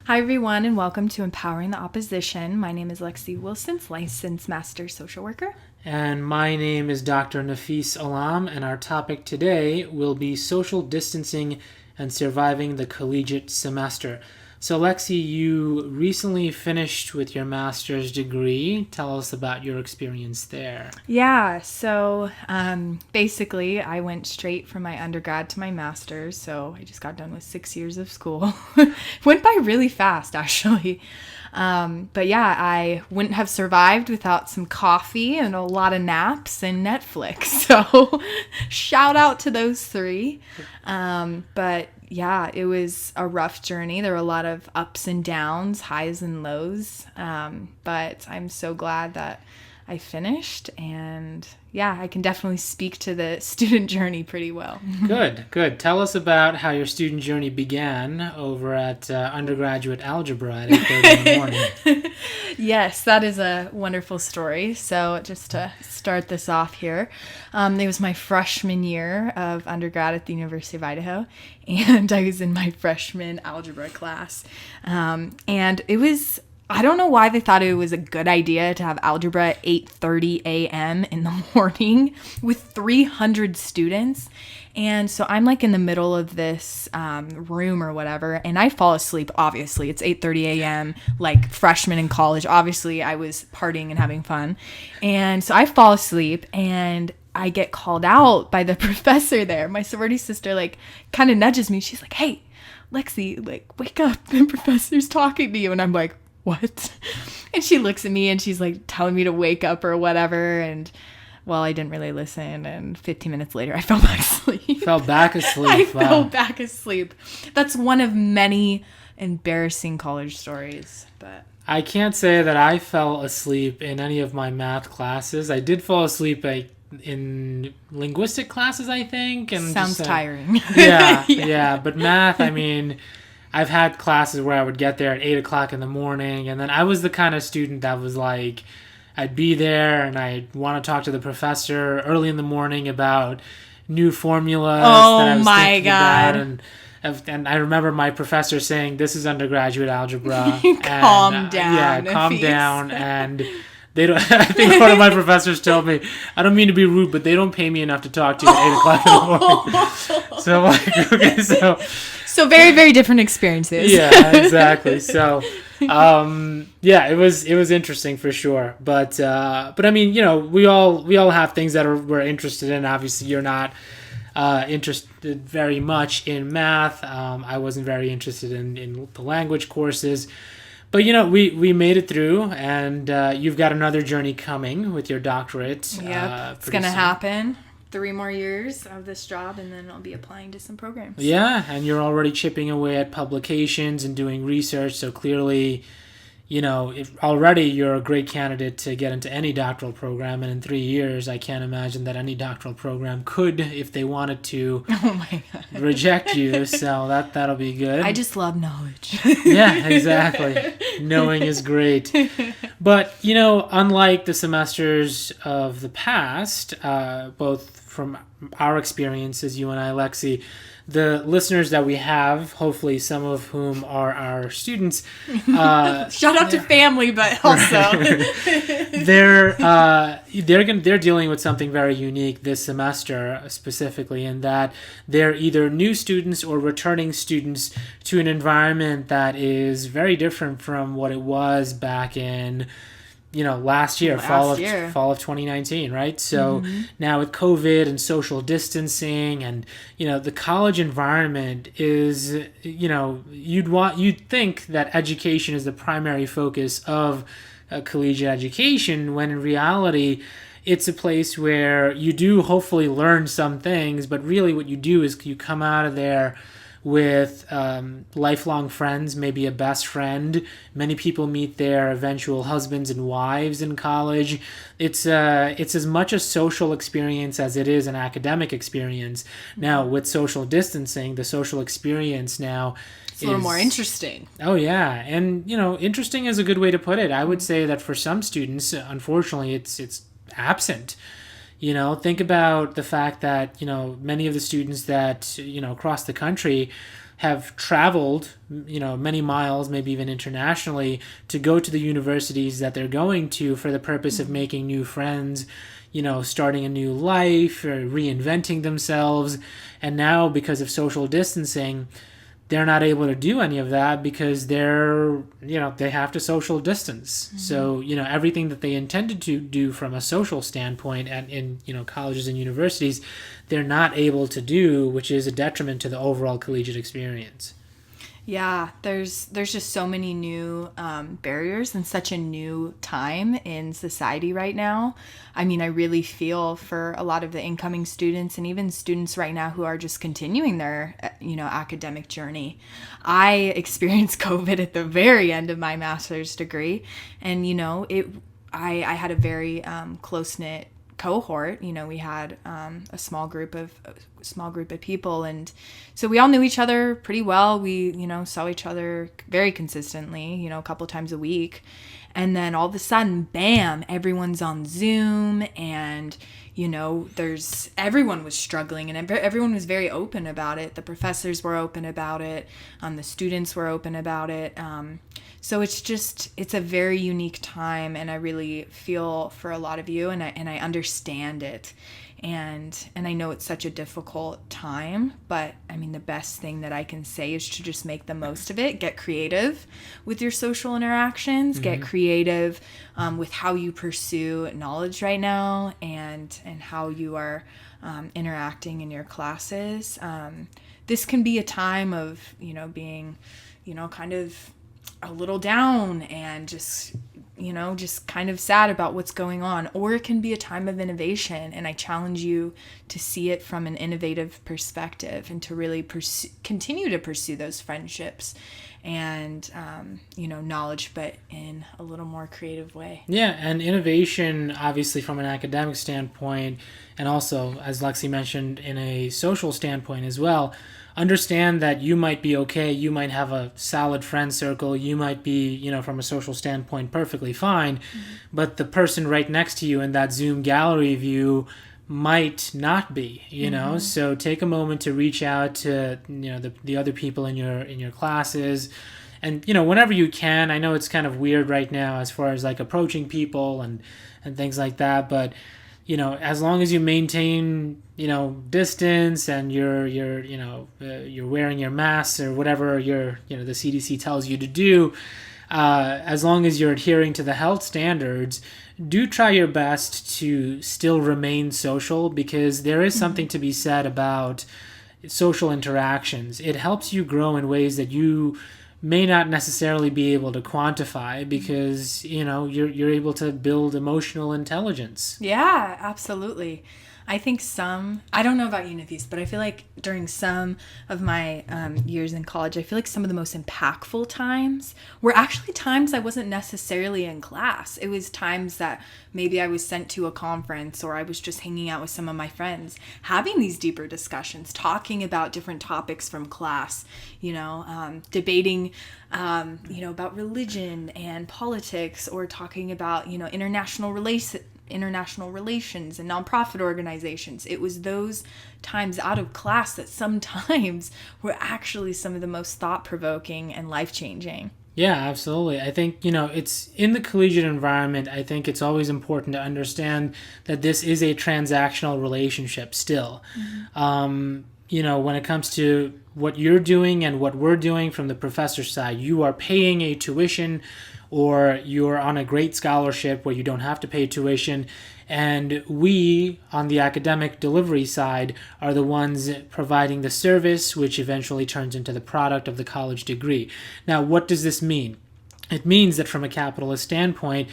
Hi, everyone, and welcome to Empowering the Opposition. My name is Lexi Wilson, licensed master social worker. And my name is Dr. Nafis Alam, and our topic today will be social distancing and surviving the collegiate semester. So, Lexi, you recently finished with your master's degree. Tell us about your experience there. Yeah, so basically, I went straight from my undergrad to my master's, so I just got done with 6 years of school. Went by really fast, actually. But yeah, I wouldn't have survived without some coffee and a lot of naps and Netflix. So shout out to those three. But yeah, it was a rough journey. There were a lot of ups and downs, highs and lows. But I'm so glad that I finished, and yeah, I can definitely speak to the student journey pretty well. Good. Tell us about how your student journey began over at undergraduate algebra at 8:30 in the morning. Yes, that is a wonderful story. So just to start this off here, it was my freshman year of undergrad at the University of Idaho, and I was in my freshman algebra class. And it was, I don't know why they thought it was a good idea to have algebra at 8:30 a.m. in the morning with 300 students. And so I'm like in the middle of this room or whatever, and I fall asleep, obviously. It's 8:30 a.m., like freshman in college. Obviously, I was partying and having fun. And so I fall asleep, and I get called out by the professor there. My sorority sister, like, kind of nudges me. She's like, "Hey, Lexi, like, wake up. The professor's talking to you." And I'm like, "What?" And she looks at me and she's like telling me to wake up or whatever. And well, I didn't really listen. And 15 minutes later, I fell back asleep. Fell back asleep. I fell back asleep. That's one of many embarrassing college stories. But I can't say that I fell asleep in any of my math classes. I did fall asleep in linguistic classes, I think. And sounds tiring. Yeah. But math, I mean, I've had classes where I would get there at 8 o'clock in the morning, and then I was the kind of student that was like, I'd be there and I'd want to talk to the professor early in the morning about new formulas that I was thinking about. And I remember my professor saying, "This is undergraduate algebra." Calm down. Yeah, calm down. And they don't. I think one of my professors told me, "I don't mean to be rude, but they don't pay me enough to talk to you at 8 o'clock in the morning." So I'm like, okay, So very, very different experiences. Yeah, exactly. So, yeah, it was interesting for sure. But I mean, you know, we all have things that we're interested in. Obviously, you're not interested very much in math. I wasn't very interested in the language courses. But, you know, we made it through, and you've got another journey coming with your doctorate. Yep, it's going to happen. 3 more years of this job, and then I'll be applying to some programs. Yeah, and you're already chipping away at publications and doing research, so clearly, you know, already you're a great candidate to get into any doctoral program, and in 3 years, I can't imagine that any doctoral program could, if they wanted to, reject you, so that'll be good. I just love knowledge. Yeah, exactly. Knowing is great. But, you know, unlike the semesters of the past, both from our experiences, you and I, Lexi, the listeners that we have, hopefully some of whom are our students. Shout out to family, but also. they're dealing with something very unique this semester, specifically in that they're either new students or returning students to an environment that is very different from what it was back in, you know, last year, fall of 2019, right? So now with COVID and social distancing, and, you know, the college environment is, you know, you'd think that education is the primary focus of collegiate education, when in reality it's a place where you do hopefully learn some things, but really what you do is you come out of there with lifelong friends, maybe a best friend. Many people meet their eventual husbands and wives in college. It's as much a social experience as it is an academic experience. Now, with social distancing, the social experience now it's a little more interesting. Oh, yeah. And, you know, interesting is a good way to put it. I would say that for some students, unfortunately, it's absent. You know, think about the fact that, you know, many of the students that, you know, across the country, have traveled, many miles, maybe even internationally, to go to the universities that they're going to for the purpose of making new friends, starting a new life or reinventing themselves. And now, because of social distancing, they're not able to do any of that because they have to social distance. Mm-hmm. So, everything that they intended to do from a social standpoint in colleges and universities, they're not able to do, which is a detriment to the overall collegiate experience. Yeah, there's just so many new barriers and such a new time in society right now. I mean, I really feel for a lot of the incoming students and even students right now who are just continuing their, academic journey. I experienced COVID at the very end of my master's degree, and I had a very close-knit cohort. We had a small group of people, and so we all knew each other pretty well. We saw each other very consistently, a couple times a week, and then all of a sudden, bam, everyone's on Zoom, and everyone was struggling, and everyone was very open about it. The professors were open about it, the students were open about it. So it's a very unique time, and I really feel for a lot of you, and I understand it. And I know it's such a difficult time, but I mean, the best thing that I can say is to just make the most of it. Get creative with your social interactions. Mm-hmm. Get creative with how you pursue knowledge right now, and how you are interacting in your classes. This can be a time of being kind of a little down and just kind of sad about what's going on, or it can be a time of innovation, and I challenge you to see it from an innovative perspective and to really continue to pursue those friendships and knowledge, but in a little more creative way. Yeah, and innovation, obviously, from an academic standpoint, and also, as Lexi mentioned, in a social standpoint as well. Understand that you might be okay, you might have a solid friend circle, you might be, from a social standpoint, perfectly fine, mm-hmm. but the person right next to you in that Zoom gallery view might not be, mm-hmm. So take a moment to reach out to, the other people in your classes, and, whenever you can. I know it's kind of weird right now as far as like approaching people and things like that, but as long as you maintain, distance, and you're wearing your mask or whatever the CDC tells you to do, as long as you're adhering to the health standards, do try your best to still remain social, because there is something to be said about social interactions. It helps you grow in ways that you may not necessarily be able to quantify, because you're able to build emotional intelligence. Yeah, absolutely. I think I don't know about Univis, but I feel like during some of my years in college, I feel like some of the most impactful times were actually times I wasn't necessarily in class. It was times that maybe I was sent to a conference, or I was just hanging out with some of my friends, having these deeper discussions, talking about different topics from class, debating, about religion and politics, or talking about, international relations and nonprofit organizations. It was those times out of class that sometimes were actually some of the most thought-provoking and life-changing. Yeah, absolutely. I think, it's in the collegiate environment, I think it's always important to understand that this is a transactional relationship still. Mm-hmm. When it comes to what you're doing and what we're doing from the professor's side, you are paying a tuition, or you're on a great scholarship where you don't have to pay tuition. And we, on the academic delivery side, are the ones providing the service, which eventually turns into the product of the college degree. Now, what does this mean? It means that from a capitalist standpoint,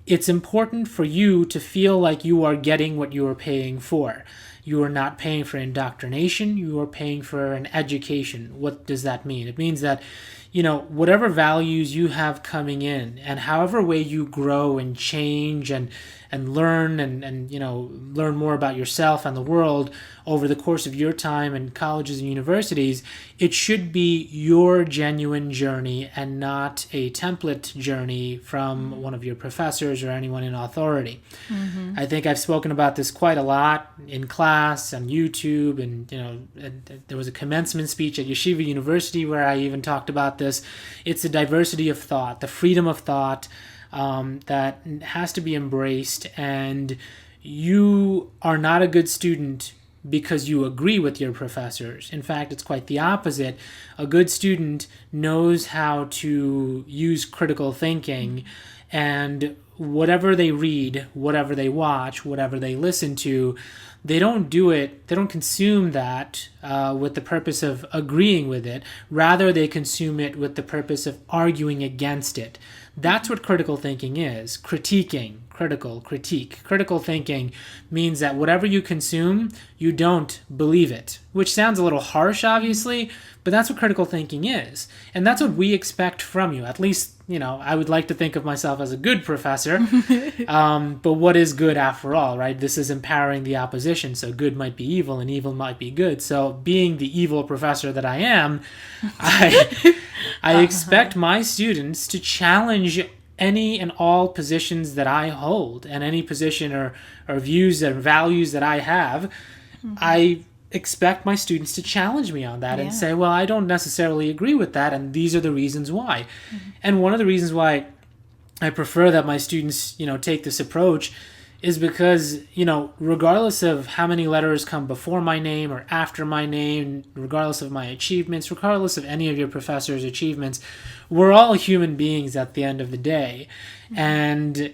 it's important for you to feel like you are getting what you are paying for. You are not paying for indoctrination, you are paying for an education. What does that mean? It means that whatever values you have coming in, and however way you grow and change and learn and learn more about yourself and the world over the course of your time in colleges and universities, it should be your genuine journey and not a template journey from one of your professors or anyone in authority. Mm-hmm. I think I've spoken about this quite a lot in class, on YouTube, and there was a commencement speech at Yeshiva University where I even talked about this. It's the diversity of thought, the freedom of thought, that has to be embraced, and you are not a good student because you agree with your professors. In fact, it's quite the opposite. A good student knows how to use critical thinking, and whatever they read, whatever they watch, whatever they listen to, they don't consume that with the purpose of agreeing with it. Rather, they consume it with the purpose of arguing against it. That's what critical thinking is. Critique. Critical thinking means that whatever you consume, you don't believe it, which sounds a little harsh, obviously, but that's what critical thinking is. And that's what we expect from you. At least, I would like to think of myself as a good professor. But what is good after all, right? This is empowering the opposition. So good might be evil and evil might be good. So being the evil professor that I am, I expect my students to challenge any and all positions that I hold, and any position or views and values that I have. Mm-hmm. I expect my students to challenge me on that and say, well, I don't necessarily agree with that, and these are the reasons why. Mm-hmm. And one of the reasons why I prefer that my students, take this approach is because, regardless of how many letters come before my name or after my name, regardless of my achievements, regardless of any of your professors' achievements, we're all human beings at the end of the day. Mm-hmm. And,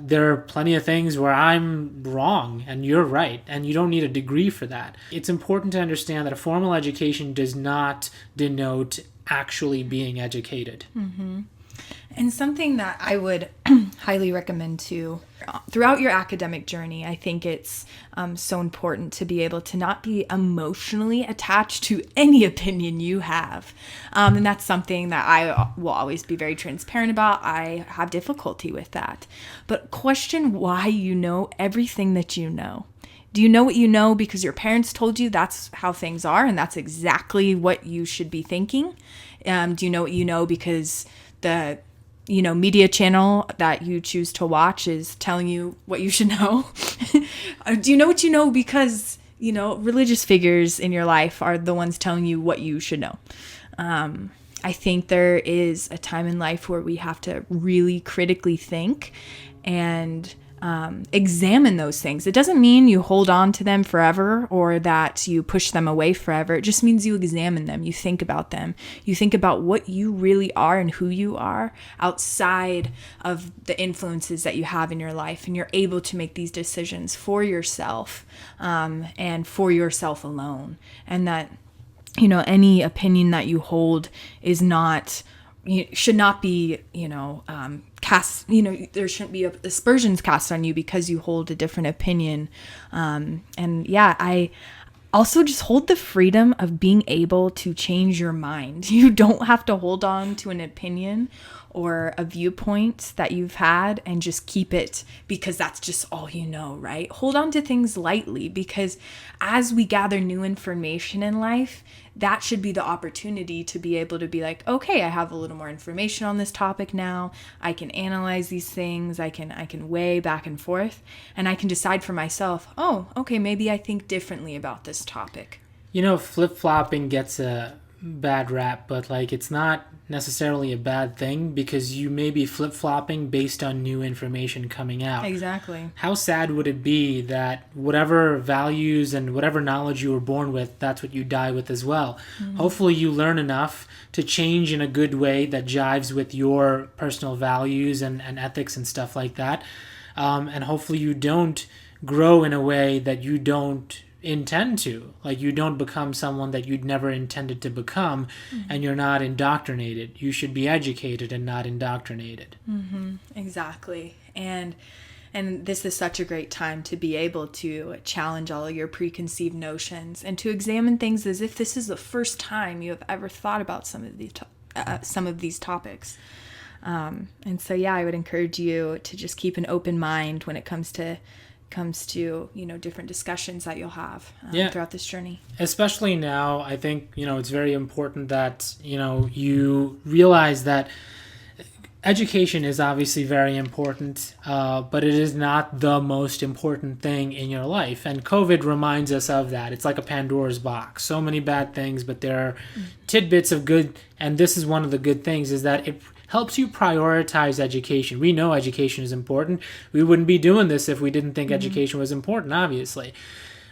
there are plenty of things where I'm wrong and you're right, and you don't need a degree for that. It's important to understand that a formal education does not denote actually being educated. Mm-hmm. And something that I would highly recommend too, throughout your academic journey, I think it's so important to be able to not be emotionally attached to any opinion you have. And that's something that I will always be very transparent about. I have difficulty with that. But question why you know everything that you know. Do you know what you know because your parents told you that's how things are and that's exactly what you should be thinking? Do you know what you know because the media channel that you choose to watch is telling you what you should know? Do you know what you know because, religious figures in your life are the ones telling you what you should know? I think there is a time in life where we have to really critically think and examine those things. It doesn't mean you hold on to them forever or that you push them away forever. It just means you examine them. You think about them. You think about what you really are and who you are outside of the influences that you have in your life. And you're able to make these decisions for yourself and for yourself alone. And that, any opinion that you hold is not, should not be, cast, there shouldn't be aspersions cast on you because you hold a different opinion. I also just hold the freedom of being able to change your mind. You don't have to hold on to an opinion or a viewpoint that you've had and just keep it because that's just all you know, right? Hold on to things lightly because as we gather new information in life, that should be the opportunity to be able to be like, okay, I have a little more information on this topic now. I can analyze these things. I can weigh back and forth, and I can decide for myself, oh, okay, maybe I think differently about this topic. Flip-flopping gets a bad rap, but it's not necessarily a bad thing because you may be flip-flopping based on new information coming out. Exactly. How sad would it be that whatever values and whatever knowledge you were born with, that's what you die with as well? Mm-hmm. Hopefully you learn enough to change in a good way that jives with your personal values and ethics and stuff like that. And hopefully you don't grow in a way that you don't intend to. You don't become someone that you'd never intended to become, mm-hmm. and you're not indoctrinated. You should be educated and not indoctrinated. Mm-hmm. Exactly. And this is such a great time to be able to challenge all of your preconceived notions and to examine things as if this is the first time you have ever thought about some of some of these topics. And so, yeah, I would encourage you to just keep an open mind when it comes to different discussions that you'll have throughout this journey. Especially now, I think, it's very important that, you realize that education is obviously very important, but it is not the most important thing in your life. And COVID reminds us of that. It's like a Pandora's box. So many bad things, but there are tidbits of good. And this is one of the good things, is that it helps you prioritize education. We know education is important. We wouldn't be doing this if we didn't think education was important, obviously.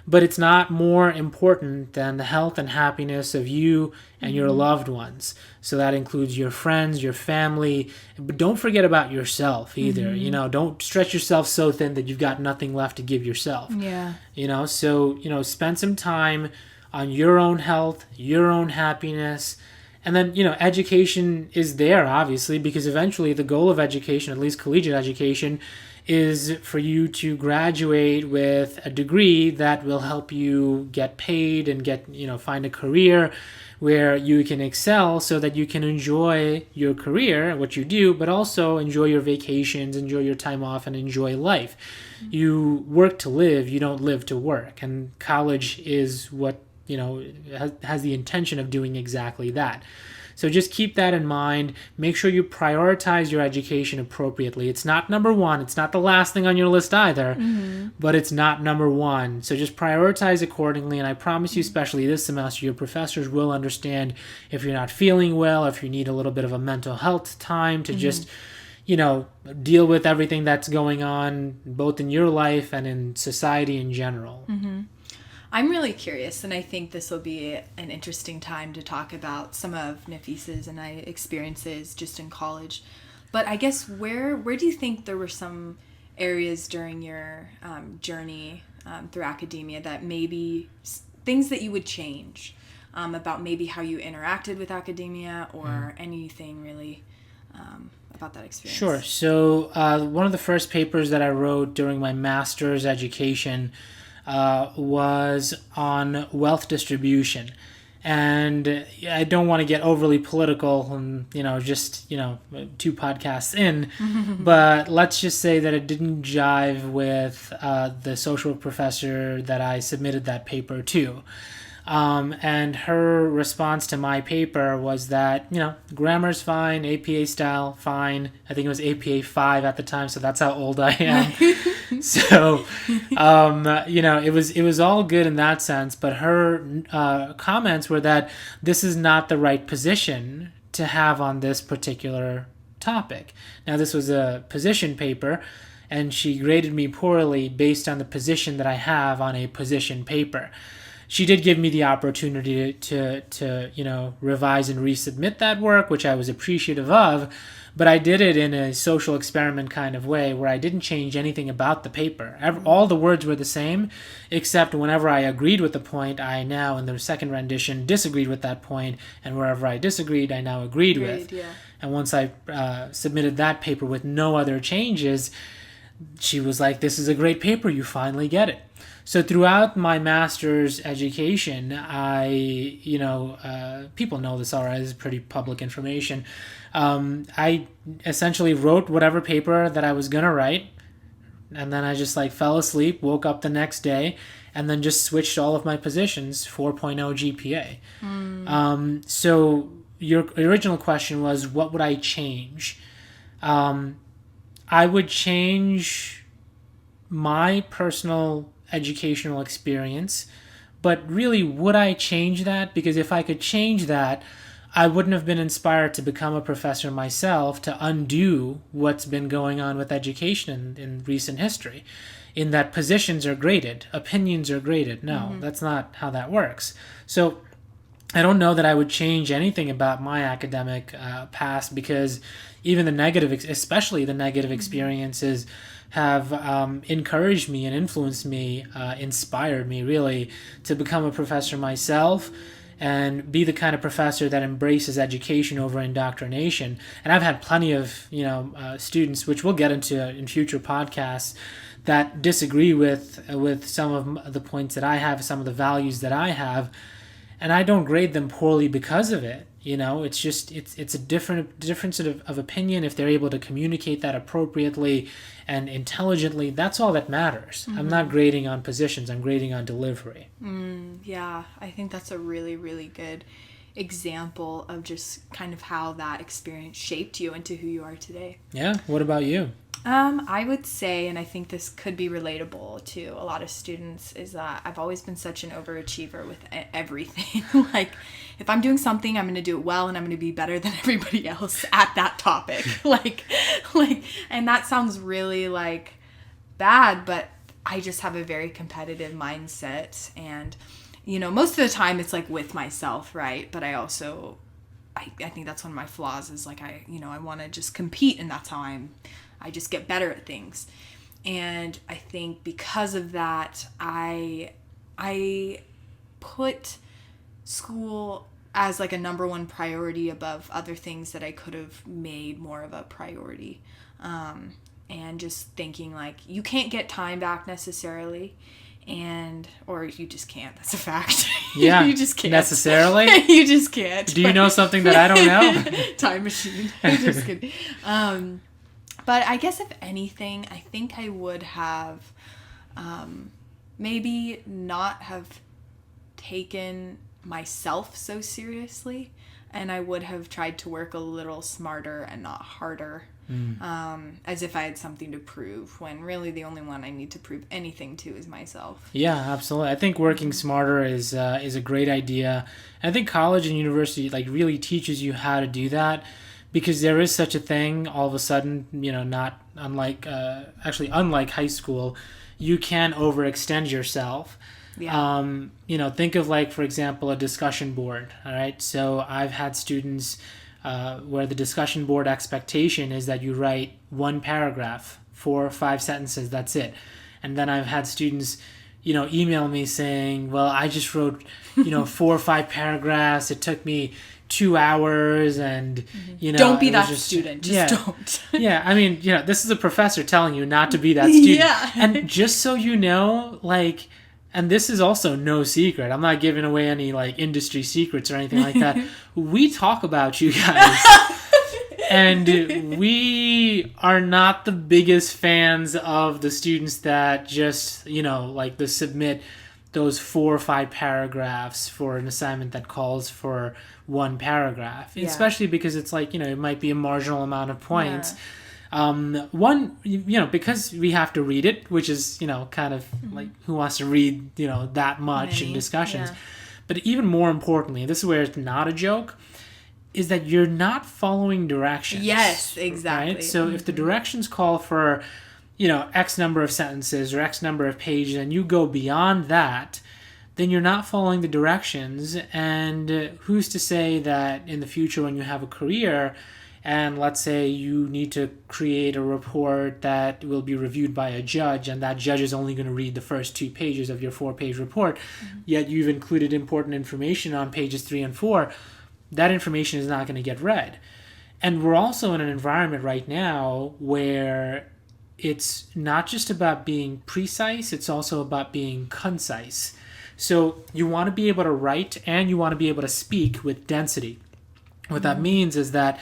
But it's not more important than the health and happiness of you and your loved ones. So that includes your friends, your family. But don't forget about yourself either. Don't stretch yourself so thin that you've got nothing left to give yourself. Yeah. So spend some time on your own health, your own happiness. And then, education is there, obviously, because eventually the goal of education, at least collegiate education, is for you to graduate with a degree that will help you get paid and find a career where you can excel so that you can enjoy your career, what you do, but also enjoy your vacations, enjoy your time off, and enjoy life. You work to live, you don't live to work. And college is what, has the intention of doing exactly that. So just keep that in mind. Make sure you prioritize your education appropriately. It's not number one. It's not the last thing on your list either, but it's not number one. So just prioritize accordingly. And I promise you, especially this semester, your professors will understand if you're not feeling well, if you need a little bit of a mental health time to just, deal with everything that's going on, both in your life and in society in general. I'm really curious, and I think this will be an interesting time to talk about some of Nafis's and I experiences just in college. But I guess where do you think there were some areas during your journey through academia that maybe things that you would change about maybe how you interacted with academia or anything really about that experience? Sure. So one of the first papers that I wrote during my master's education was on wealth distribution. And I don't want to get overly political and, just, 2 podcasts in, but let's just say that it didn't jive with the social professor that I submitted that paper to. And her response to my paper was that, grammar's fine, APA style, fine. I think it was APA 5 at the time, so that's how old I am. So, it was all good in that sense, but her comments were that this is not the right position to have on this particular topic. Now, this was a position paper, and she graded me poorly based on the position that I have on a position paper. She did give me the opportunity to revise and resubmit that work, which I was appreciative of, but I did it in a social experiment kind of way where I didn't change anything about the paper. All the words were the same, except whenever I agreed with the point, I now, in the second rendition, disagreed with that point, and wherever I disagreed, I now agreed with. Yeah. And once I submitted that paper with no other changes, she was like, "This is a great paper, you finally get it." So throughout my master's education, I, people know this already, this is pretty public information. I essentially wrote whatever paper that I was going to write, and then I just fell asleep, woke up the next day, and then just switched all of my positions, 4.0 GPA. So your original question was, what would I change? I would change my personal educational experience, but really, would I change that? Because if I could change that, I wouldn't have been inspired to become a professor myself to undo what's been going on with education in recent history, in that positions are graded, opinions are graded. No, that's not how that works. So I don't know that I would change anything about my academic past, because even the negative, especially the negative experiences, have encouraged me and influenced me, inspired me really to become a professor myself and be the kind of professor that embraces education over indoctrination. And I've had plenty of students, which we'll get into in future podcasts, that disagree with some of the points that I have, some of the values that I have, and I don't grade them poorly because of it. It's just it's a difference of opinion. If they're able to communicate that appropriately and intelligently, that's all that matters. I'm not grading on positions, I'm grading on delivery. Yeah, I think that's a really, really good example of just kind of how that experience shaped you into who you are today. Yeah, what about you? I would say, and I think this could be relatable to a lot of students, is that I've always been such an overachiever with everything. Like, if I'm doing something, I'm going to do it well, and I'm going to be better than everybody else at that topic. And that sounds really, like, bad, but I just have a very competitive mindset. And, most of the time it's, like, with myself, right? But I think that's one of my flaws is, like, I want to just compete, and that's how I just get better at things. And I think because of that, I put school as like a number one priority above other things that I could have made more of a priority. And just thinking like, you can't get time back necessarily. Or you just can't. That's a fact. Yeah. You just can't. Necessarily? You just can't. Do you know something that I don't know? Time machine. I'm just kidding. But I guess if anything, I think I would have maybe not have taken myself so seriously, and I would have tried to work a little smarter and not harder, as if I had something to prove, when really the only one I need to prove anything to is myself. Yeah, absolutely. I think working smarter is a great idea. I think college and university like really teaches you how to do that. Because there is such a thing, all of a sudden, not unlike high school, you can overextend yourself. Yeah. Think of like, for example, a discussion board. All right. So I've had students where the discussion board expectation is that you write one paragraph, 4 or 5 sentences. That's it. And then I've had students, email me saying, well, I just wrote, 4 or 5 paragraphs. It took me 2 hours, and don't be that student. Don't. Yeah, I mean, this is a professor telling you not to be that student. Yeah. And just so you know, like, and this is also no secret. I'm not giving away any like industry secrets or anything like that. We talk about you guys. And we are not the biggest fans of the students that just, like the submit those 4 or 5 paragraphs for an assignment that calls for 1 paragraph, especially because it's like, it might be a marginal amount of points. Because we have to read it, which is, kind of like, who wants to read, that much in discussions. But even more importantly, this is where it's not a joke, is that you're not following directions. Yes, exactly. Right? So if the directions call for, X number of sentences or X number of pages, and you go beyond that, then you're not following the directions. And who's to say that in the future when you have a career, and let's say you need to create a report that will be reviewed by a judge, and that judge is only going to read the first 2 pages of your 4-page report, yet you've included important information on pages 3 and 4, that information is not going to get read. And we're also in an environment right now where it's not just about being precise, it's also about being concise. So you want to be able to write and you want to be able to speak with density. What that means is that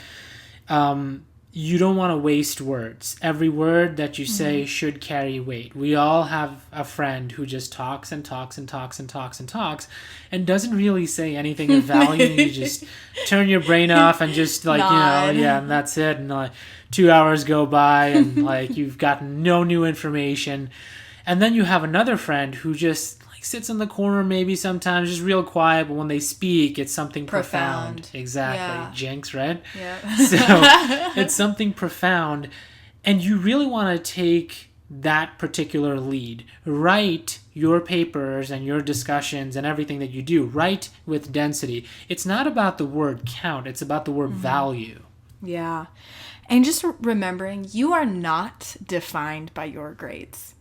you don't want to waste words. Every word that you say should carry weight. We all have a friend who just talks and talks and talks and talks and talks and doesn't really say anything of value. You just turn your brain off and just like, and that's it. And 2 hours go by and like you've gotten no new information. And then you have another friend who just sits in the corner maybe sometimes, just real quiet, but when they speak, it's something profound. Exactly. Yeah. Jinx, right? Yeah. So it's something profound, and you really want to take that particular lead. Write your papers and your discussions and everything that you do. Write with density. It's not about the word count, it's about the word value. Yeah. And just remembering, you are not defined by your grades.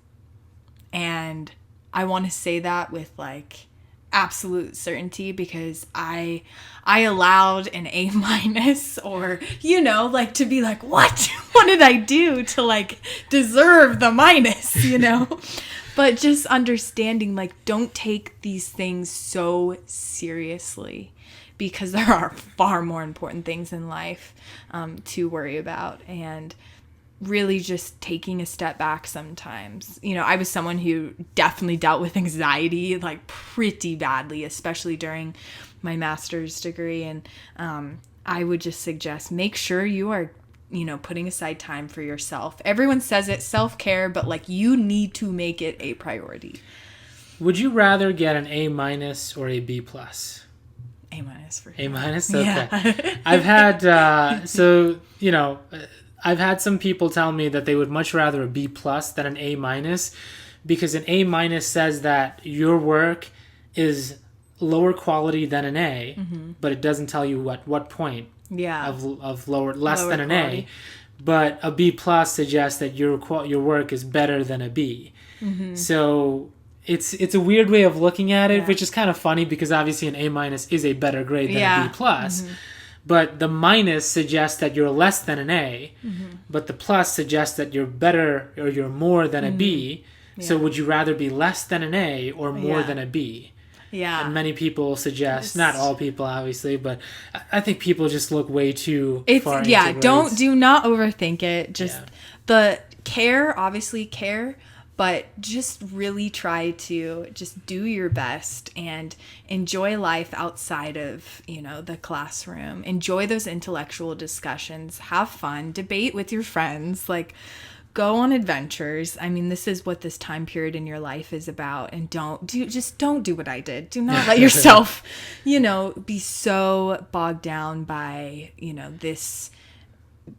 And I want to say that with like absolute certainty, because I allowed an A- or, like to be like, what did I do to like deserve the minus, but just understanding like, don't take these things so seriously, because there are far more important things in life to worry about. And really just taking a step back sometimes. You know, I was someone who definitely dealt with anxiety like pretty badly, especially during my master's degree. And I would just suggest make sure you are, you know, putting aside time for yourself. Everyone says it, self-care, but like you need to make it a priority. Would you rather get an A- or a B+? A- for sure. A-? Okay. Yeah. I've had, so, you know, I've had some people tell me that they would much rather a B+ than an A-, because an A- says that your work is lower quality than an A, but it doesn't tell you what point of lower than an quality. A. But a B+ suggests that your work is better than a B. So it's a weird way of looking at it, which is kind of funny because obviously an A- is a better grade than a B+. But the minus suggests that you're less than an A, but the plus suggests that you're better or you're more than a B. So would you rather be less than an A or more than a B? Yeah. And many people suggest, not all people obviously, but I think people just look way too far into grades. Do not overthink it. Just the obviously care, but just really try to just do your best and enjoy life outside of, you know, the classroom. Enjoy those intellectual discussions. Have fun. Debate with your friends. Like, go on adventures. I mean, this is what this time period in your life is about. And don't do what I did. Do not let yourself, you know, be so bogged down by, you know, this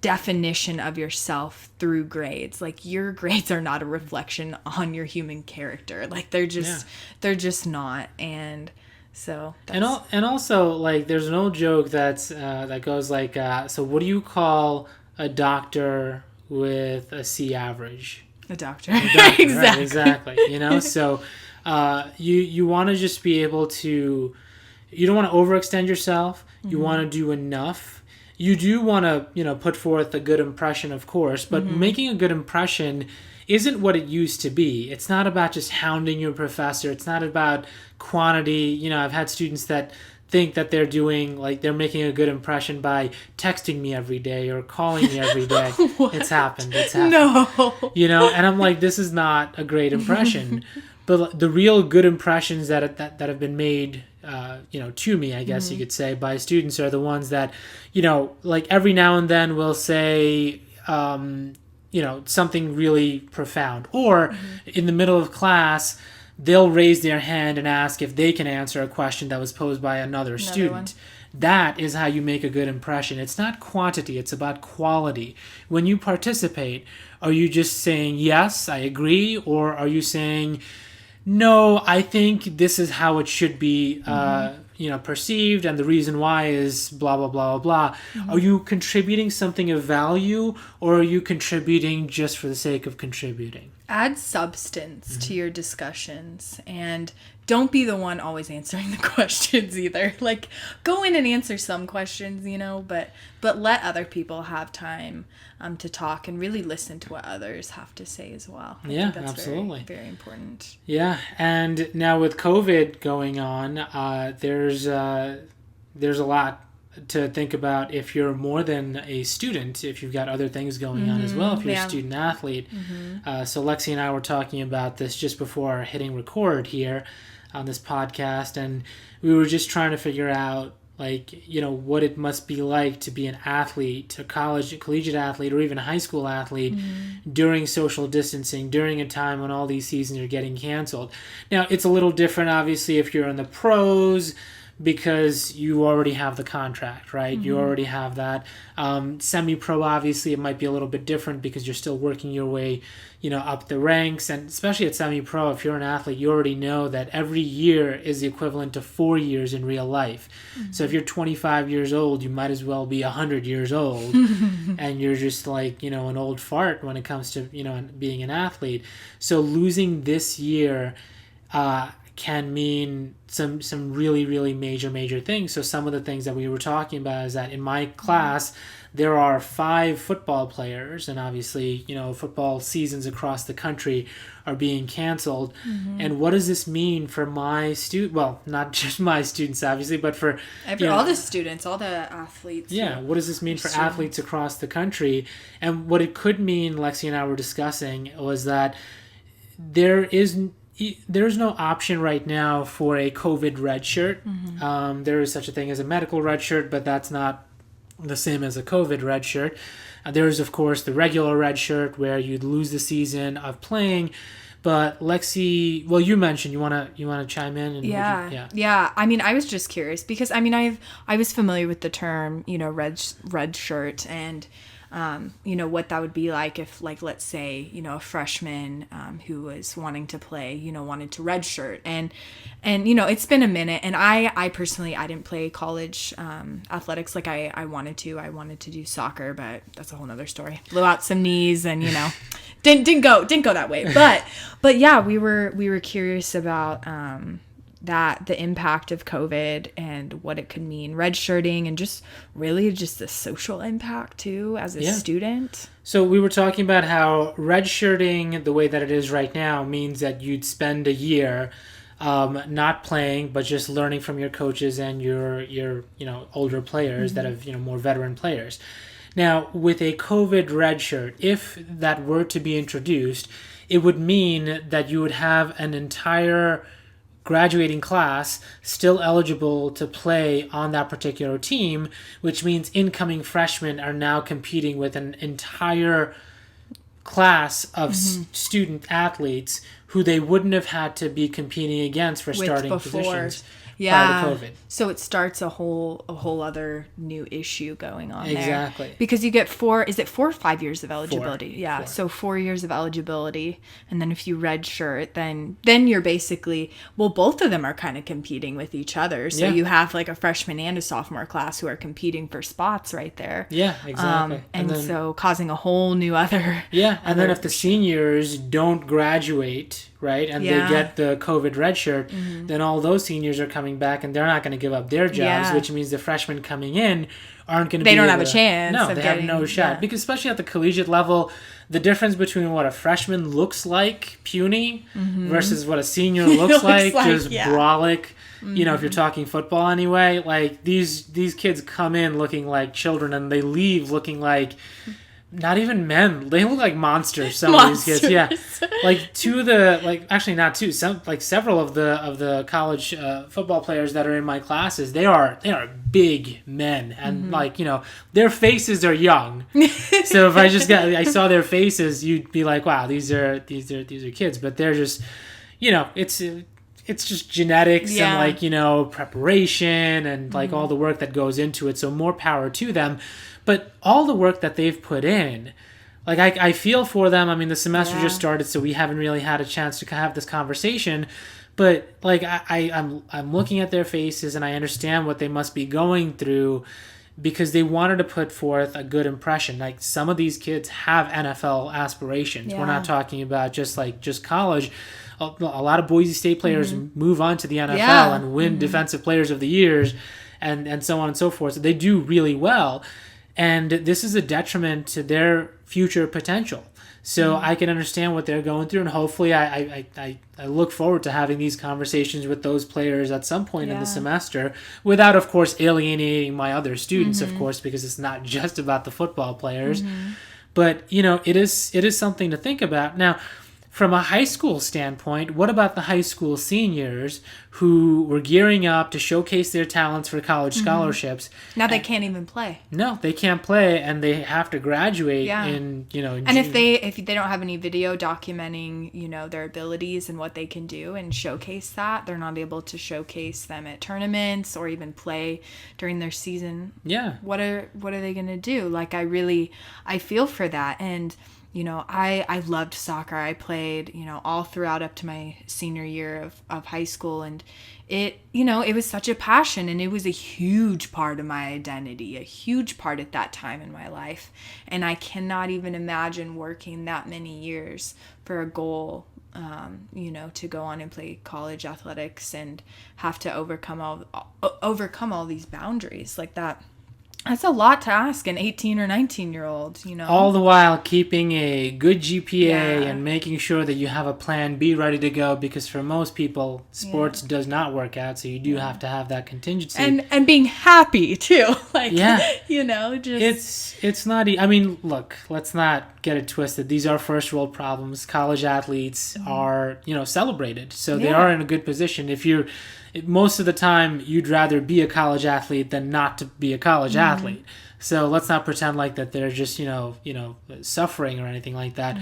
definition of yourself through grades. Like, your grades are not a reflection on your human character. Like, they're just not. And so and also, like, there's an old joke that's that goes like, so what do you call a doctor with a C average? A doctor. Exactly. Right, exactly. You know, so you want to just be able to, you don't want to overextend yourself. You want to do enough. You do want to, you know, put forth a good impression, of course, but making a good impression isn't what it used to be. It's not about just hounding your professor. It's not about quantity. You know, I've had students that think that they're making a good impression by texting me every day or calling me every day. It's happened. No. You know, and I'm like, this is not a great impression. But the real good impressions that have been made, you know, to me, I guess you could say, by students are the ones that, you know, like every now and then will say, you know, something really profound. Or in the middle of class, they'll raise their hand and ask if they can answer a question that was posed by another student. That is how you make a good impression. It's not quantity, it's about quality. When you participate, are you just saying, yes, I agree? Or are you saying, no, I think this is how it should be, you know, perceived, and the reason why is blah, blah, blah, blah. Are you contributing something of value, or are you contributing just for the sake of contributing? Add substance to your discussions, and don't be the one always answering the questions either. Like, go in and answer some questions, you know, but let other people have time to talk and really listen to what others have to say as well. I think that's absolutely very, very important. Yeah, and now with COVID going on, there's a lot to think about if you're more than a student, if you've got other things going on as well, if you're a student athlete. So Lexi and I were talking about this just before hitting record here on this podcast, and we were just trying to figure out, like, you know, what it must be like to be an athlete, a collegiate athlete, or even a high school athlete during social distancing, during a time when all these seasons are getting canceled. Now, it's a little different, obviously, if you're in the pros, because you already have the contract, right? You already have that. Semi-pro, obviously, it might be a little bit different because you're still working your way, you know, up the ranks. And especially at semi-pro, if you're an athlete, you already know that every year is the equivalent to 4 years in real life. So if you're 25 years old, you might as well be 100 years old. And you're just like, you know, an old fart when it comes to, you know, being an athlete. So losing this year can mean some really, really major things. So some of the things that we were talking about is that in my class, there are 5 football players, and obviously, football seasons across the country are being canceled. And what does this mean for my well, not just my students, obviously, but for all the students, all the athletes. Yeah, what does this mean for athletes across the country? And what it could mean, Lexi and I were discussing, was that there's no option right now for a COVID red shirt. There is such a thing as a medical red shirt, but that's not the same as a COVID red shirt. There is, of course, the regular red shirt where you'd lose the season of playing. But Lexi, well, you mentioned you wanna chime in. And yeah. I mean, I was just curious because I was familiar with the term, red shirt, and what that would be like if, like, let's say, a freshman who was wanting to play, wanted to redshirt. And it's been a minute. And I personally, I didn't play college athletics like I wanted to. I wanted to do soccer, but that's a whole nother story. Blew out some knees and, didn't go that way. But yeah, we were curious about that the impact of COVID and what it could mean, redshirting, and just really just the social impact too as a student. So we were talking about how redshirting, the way that it is right now, means that you'd spend a year not playing, but just learning from your coaches and your older players that have more veteran players. Now, with a COVID redshirt, if that were to be introduced, it would mean that you would have an entire graduating class still eligible to play on that particular team, which means incoming freshmen are now competing with an entire class of student athletes who they wouldn't have had to be competing against for starting positions prior to COVID. So it starts a whole other new issue going on there. Exactly. Because you get 4 or 5 years of eligibility? 4. Yeah. 4. So 4 years of eligibility. And then if you redshirt, then you're basically, well, both of them are kind of competing with each other. So you have like a freshman and a sophomore class who are competing for spots right there. Yeah, exactly. And then, so causing a whole new other... Yeah, and then if the seniors don't graduate, right, and they get the COVID red shirt, then all those seniors are coming back and they're not going to give up their jobs, which means the freshmen coming in aren't going to They don't have a chance. No, they have no shot. Because especially at the collegiate level, the difference between what a freshman looks like, puny, versus what a senior looks like, just brolic. If you're talking football anyway, like these kids come in looking like children and they leave looking like not even men. They look like monsters. Some of these kids, yeah. Like several of the college football players that are in my classes, they are big men, and their faces are young. So if I saw their faces, you'd be like, wow, these are kids, but they're just, it's just genetics and preparation and all the work that goes into it. So more power to them. But all the work that they've put in, I feel for them. I mean, the semester just started, so we haven't really had a chance to have this conversation. But I'm looking at their faces and I understand what they must be going through because they wanted to put forth a good impression. Like some of these kids have NFL aspirations. We're not talking about just college. A lot of Boise State players move on to the NFL and win Defensive Players of the Year and so on and so forth. So they do really well. And this is a detriment to their future potential. So I can understand what they're going through, and hopefully I look forward to having these conversations with those players at some point in the semester, without, of course, alienating my other students, of course, because it's not just about the football players. But, it is something to think about. Now, from a high school standpoint, what about the high school seniors who were gearing up to showcase their talents for college scholarships? Now they can't even play. No, they can't play, and they have to graduate in And June. if they don't have any video documenting, their abilities and what they can do and showcase that, they're not able to showcase them at tournaments or even play during their season. Yeah. What are they going to do? I feel for that. And I loved soccer. I played, all throughout up to my senior year of high school. And it was such a passion, and it was a huge part of my identity, a huge part at that time in my life. And I cannot even imagine working that many years for a goal, to go on and play college athletics and have to overcome all these boundaries like that. That's a lot to ask an 18 or 19-year-old, All the while keeping a good GPA Yeah. and making sure that you have a plan B ready to go, because for most people, sports Yeah. does not work out, so you do have to have that contingency. And being happy too. Like, Yeah. just It's not I mean, look, let's not get it twisted. These are first world problems. College athletes are, celebrated. So they Yeah. are in a good position. If you're most of the time you'd rather be a college athlete than not to be a college athlete. So let's not pretend like that they're just, suffering or anything like that.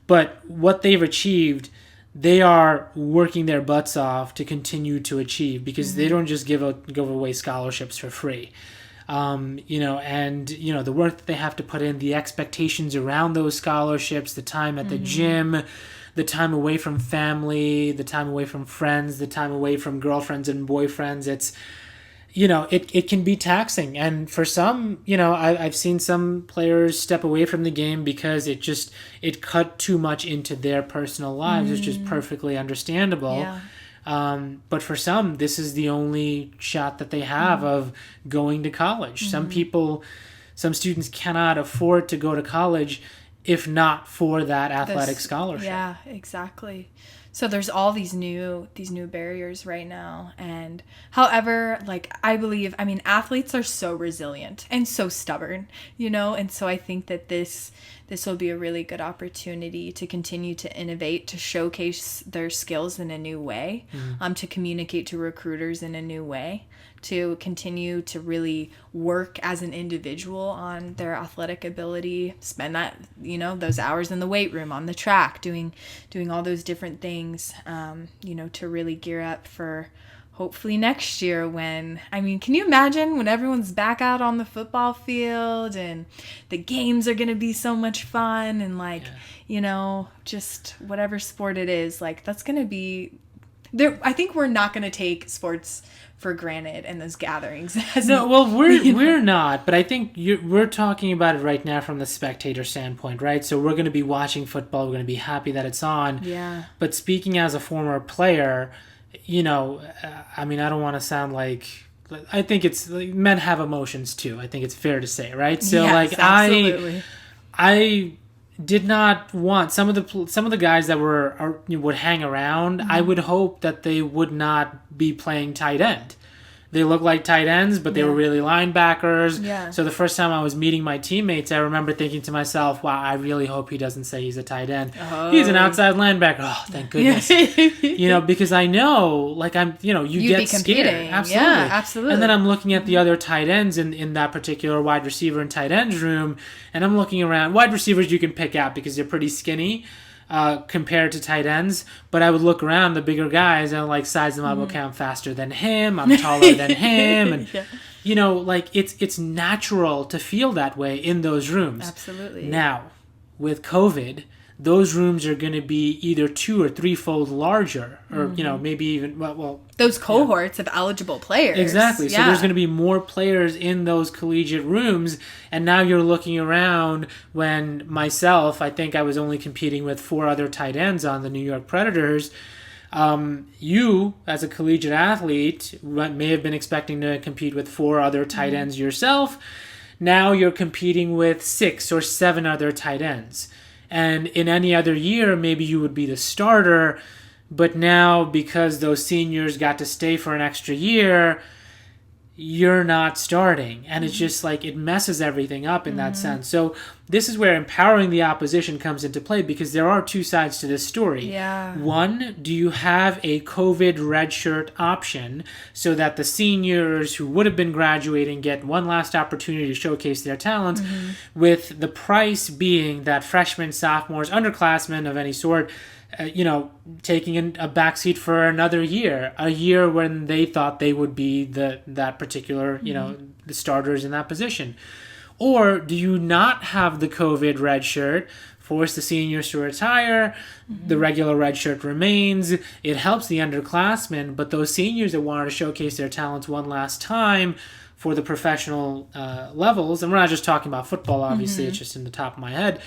But what they've achieved, they are working their butts off to continue to achieve, because they don't just give away scholarships for free. And the work that they have to put in, the expectations around those scholarships, the time at the gym, the time away from family, the time away from friends, the time away from girlfriends and boyfriends. It's, it can be taxing. And for some, I've seen some players step away from the game because it cut too much into their personal lives, which is perfectly understandable. Yeah. But for some, this is the only shot that they have of going to college. Some students cannot afford to go to college if not for that athletic scholarship. Yeah, exactly. So there's all these new barriers right now. And however, I believe, athletes are so resilient and so stubborn, and so I think that this will be a really good opportunity to continue to innovate, to showcase their skills in a new way, to communicate to recruiters in a new way, to continue to really work as an individual on their athletic ability, spend that, those hours in the weight room, on the track, doing all those different things, to really gear up for hopefully next year when, can you imagine when everyone's back out on the football field and the games are going to be so much fun and just whatever sport it is, that's going to be there. I think we're not going to take sports for granted in those gatherings. No, well, we're not, but I think we're talking about it right now from the spectator standpoint, right? So we're going to be watching football, we're going to be happy that it's on. Yeah. But speaking as a former player, I don't want to sound like, I think it's men have emotions too. I think it's fair to say, right? So yes, absolutely. I did not want some of the guys that would hang around. I would hope that they would not be playing tight end. They look like tight ends, but they were really linebackers. Yeah. So the first time I was meeting my teammates, I remember thinking to myself, wow, I really hope he doesn't say he's a tight end. Oh. He's an outside linebacker. Oh, thank goodness. Because I know, you get scared. Absolutely. Yeah, absolutely. And then I'm looking at the other tight ends in that particular wide receiver and tight ends room, and I'm looking around. Wide receivers you can pick out because they're pretty skinny. Compared to tight ends, but I would look around the bigger guys and size them up. Okay, I'm faster than him. I'm taller than him, and it's natural to feel that way in those rooms. Absolutely. Now, with COVID, those rooms are going to be either 2 or 3-fold larger, or maybe even those cohorts of eligible players. Exactly. So there's going to be more players in those collegiate rooms, and now you're looking around. When myself, I think I was only competing with 4 other tight ends on the New York Predators. You, as a collegiate athlete, may have been expecting to compete with 4 other tight ends yourself. Now you're competing with 6 or 7 other tight ends. And in any other year, maybe you would be the starter. But now, because those seniors got to stay for an extra year, you're not starting. And it's just it messes everything up in that sense. So this is where empowering the opposition comes into play, because there are 2 sides to this story. Yeah. One, do you have a COVID redshirt option so that the seniors who would have been graduating get one last opportunity to showcase their talents, with the price being that freshmen, sophomores, underclassmen of any sort, taking a backseat for another year, a year when they thought they would be that particular, the starters in that position? Or do you not have the COVID red shirt, force the seniors to retire, the regular red shirt remains, it helps the underclassmen, but those seniors that wanted to showcase their talents one last time for the professional levels, and we're not just talking about football, obviously, it's just in the top of my head,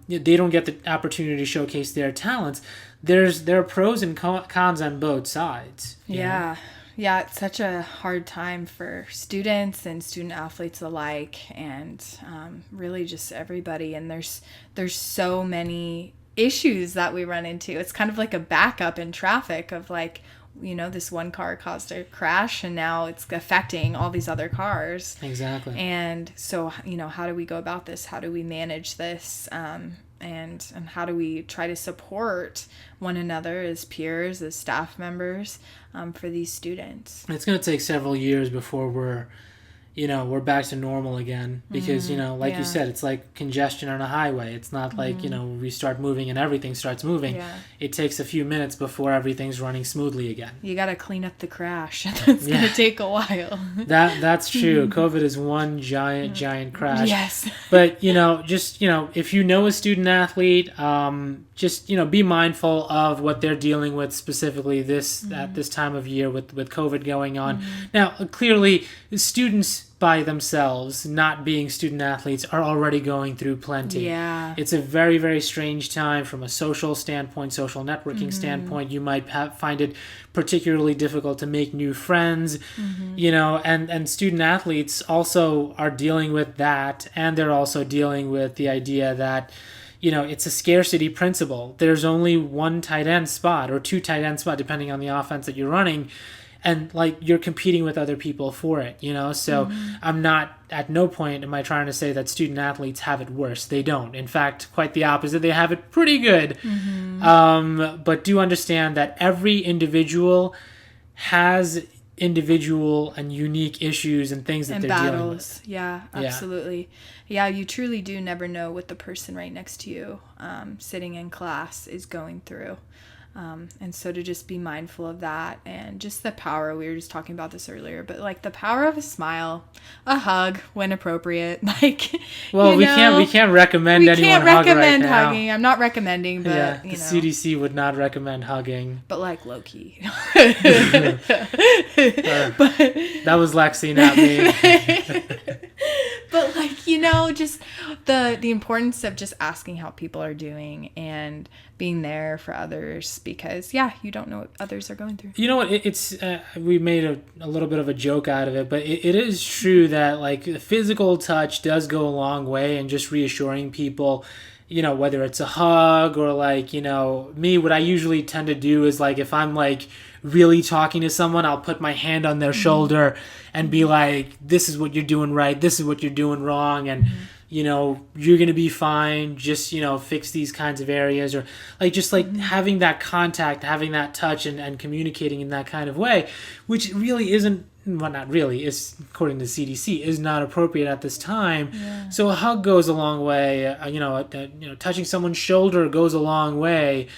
they don't get the opportunity to showcase their talents. There are pros and cons on both sides. Yeah. Yeah, it's such a hard time for students and student athletes alike, and really just everybody. And there's so many issues that we run into. It's kind of like a backup in traffic of like, this one car caused a crash and now it's affecting all these other cars. Exactly. And so, how do we go about this? How do we manage this? And how do we try to support one another as peers, as staff members, for these students? It's going to take several years before we're back to normal again, because, like you said, it's like congestion on a highway. It's not like, we start moving and everything starts moving. Yeah. It takes a few minutes before everything's running smoothly again. You got to clean up the crash. That's going to take a while. That's true. COVID is one giant crash. Yes. But, if you know a student athlete, just, be mindful of what they're dealing with specifically at this time of year with COVID going on. Now, clearly, students by themselves, not being student athletes, are already going through plenty. Yeah. It's a very, very strange time from a social standpoint, social networking standpoint. You might find it particularly difficult to make new friends, and student athletes also are dealing with that, and they're also dealing with the idea that it's a scarcity principle. There's only one tight end spot or two tight end spot, depending on the offense that you're running. And like you're competing with other people for it, So I'm not, at no point am I trying to say that student athletes have it worse. They don't. In fact, quite the opposite. They have it pretty good. But do understand that every individual has individual and unique issues and things that they're dealing with. Yeah, absolutely. Yeah, you truly do never know what the person right next to you sitting in class is going through. And so to just be mindful of that, and just the power, we were just talking about this earlier, but like the power of a smile, a hug when appropriate. Like, well, we can't recommend anyone hug right now. Hugging. I'm not recommending, but the CDC would not recommend hugging. But like low key. That was Lexi, not me. But like, just the importance of just asking how people are doing and being there for others, because you don't know what others are going through. You know what? It's we made a little bit of a joke out of it, but it is true that like the physical touch does go a long way, and just reassuring people, whether it's a hug or like, me, what I usually tend to do is like, if I'm like really talking to someone, I'll put my hand on their shoulder and be like, this is what you're doing right, this is what you're doing wrong, and you're going to be fine, just, fix these kinds of areas, or like, just like having that contact, having that touch, and communicating in that kind of way, which really isn't, well, not really, is, according to the CDC, is not appropriate at this time. Yeah. So a hug goes a long way, touching someone's shoulder goes a long way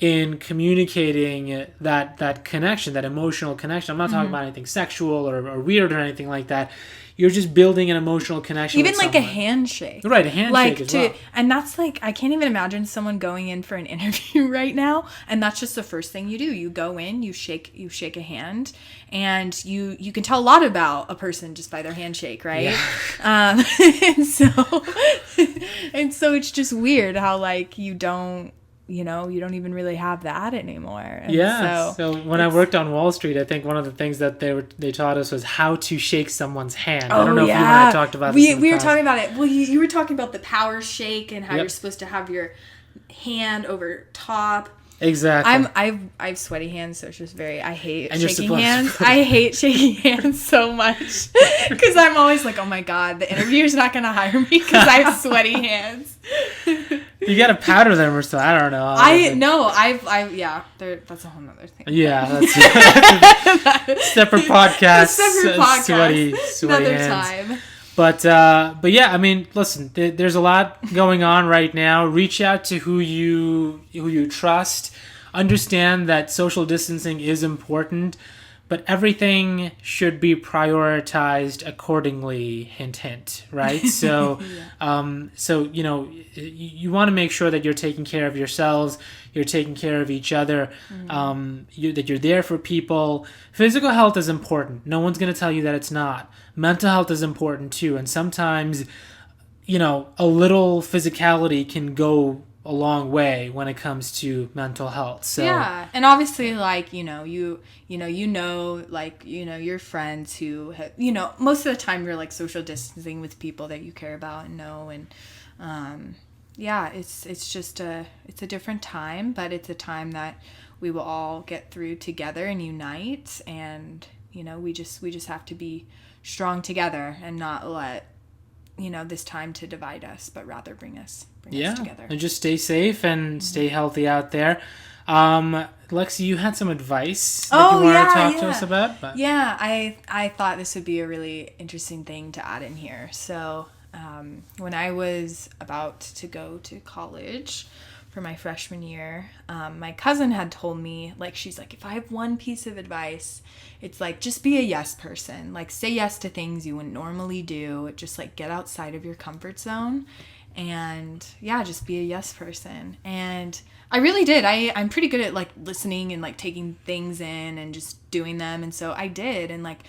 in communicating that connection, that emotional connection. I'm not talking about anything sexual or weird or anything like that. You're just building an emotional connection. Even with like someone. a handshake. Right, a handshake as well. And that's like, I can't even imagine someone going in for an interview right now, and that's just the first thing you do. You go in, you shake a hand, and you can tell a lot about a person just by their handshake, right? Yeah. and so it's just weird how like you don't even really have that anymore. And so when I worked on Wall Street, I think one of the things that they taught us was how to shake someone's hand. I don't know if you and I talked about this. We were talking about it. Well, you were talking about the power shake and how you're supposed to have your hand over top. Exactly. I have sweaty hands, so it's just I hate shaking hands. I hate shaking hands so much because I'm always like, oh my god, the interviewer's not gonna hire me because I have sweaty hands. You gotta powder them or so. I don't know. That's a whole nother thing. Yeah, that's separate podcast. Sweaty another hands. Time. But yeah, I mean, listen, there's a lot going on right now. Reach out to who you trust. Understand that social distancing is important, but everything should be prioritized accordingly. Hint, hint. Right? So, you want to make sure that you're taking care of yourselves, you're taking care of each other, that you're there for people. Physical health is important. No one's going to tell you that it's not. Mental health is important too, and sometimes, a little physicality can go a long way when it comes to mental health. So yeah, and obviously, like, your friends who have, most of the time you're like social distancing with people that you care about and know, and yeah, it's just it's a different time, but it's a time that we will all get through together and unite, and we just have to be strong together and not let this time to divide us, but rather bring us together. And just stay safe and stay healthy out there. Lexi, you had some advice that you wanted to talk to us about? But... Yeah, I thought this would be a really interesting thing to add in here. So when I was about to go to college for my freshman year, my cousin had told me, like, she's like, if I have one piece of advice, it's like, just be a yes person. Like, say yes to things you wouldn't normally do. Just like get outside of your comfort zone, and yeah, just be a yes person. And I really did. I'm pretty good at like listening and like taking things in and just doing them. And so I did. And like,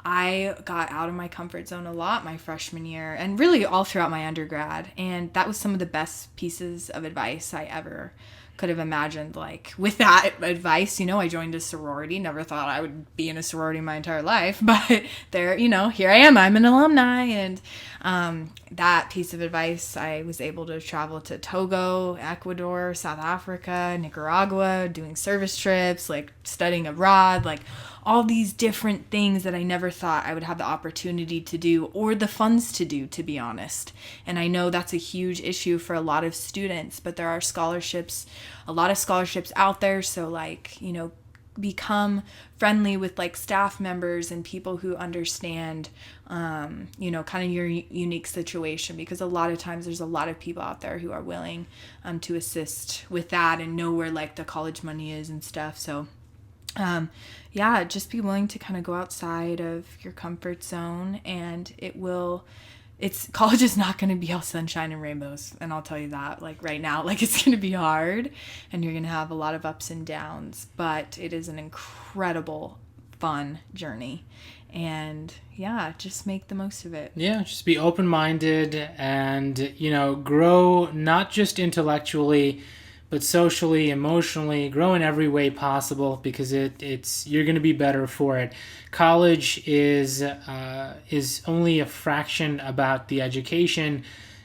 I got out of my comfort zone a lot my freshman year and really all throughout my undergrad. And that was some of the best pieces of advice I ever could have imagined. Like, with that advice, I joined a sorority. Never thought I would be in a sorority my entire life, but there, here I am. I'm an alumni. And that piece of advice, I was able to travel to Togo, Ecuador, South Africa, Nicaragua, doing service trips, like studying abroad, like all these different things that I never thought I would have the opportunity to do or the funds to do, to be honest. And I know that's a huge issue for a lot of students, but there are a lot of scholarships out there. So like, become friendly with like staff members and people who understand, kind of your unique situation, because a lot of times there's a lot of people out there who are willing to assist with that and know where like the college money is and stuff. So just be willing to kind of go outside of your comfort zone, and college is not going to be all sunshine and rainbows. And I'll tell you that, like right now, like it's going to be hard and you're going to have a lot of ups and downs, but it is an incredible, fun journey. And yeah, just make the most of it. Yeah, just be open-minded and, grow not just intellectually, but socially, emotionally, grow in every way possible, because you're going to be better for it. College is only a fraction about the education,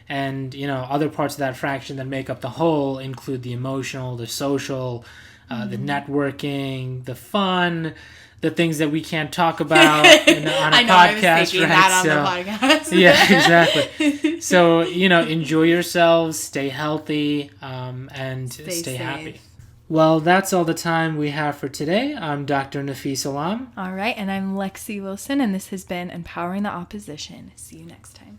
and other parts of that fraction that make up the whole include the emotional, the social, the networking, the fun, the things that we can't talk about on a podcast, I was thinking right? That on the podcast. Yeah, exactly. So, enjoy yourselves, stay healthy, and stay happy. Well, that's all the time we have for today. I'm Dr. Nafis Alam. All right, and I'm Lexi Wilson, and this has been Empowering the Opposition. See you next time.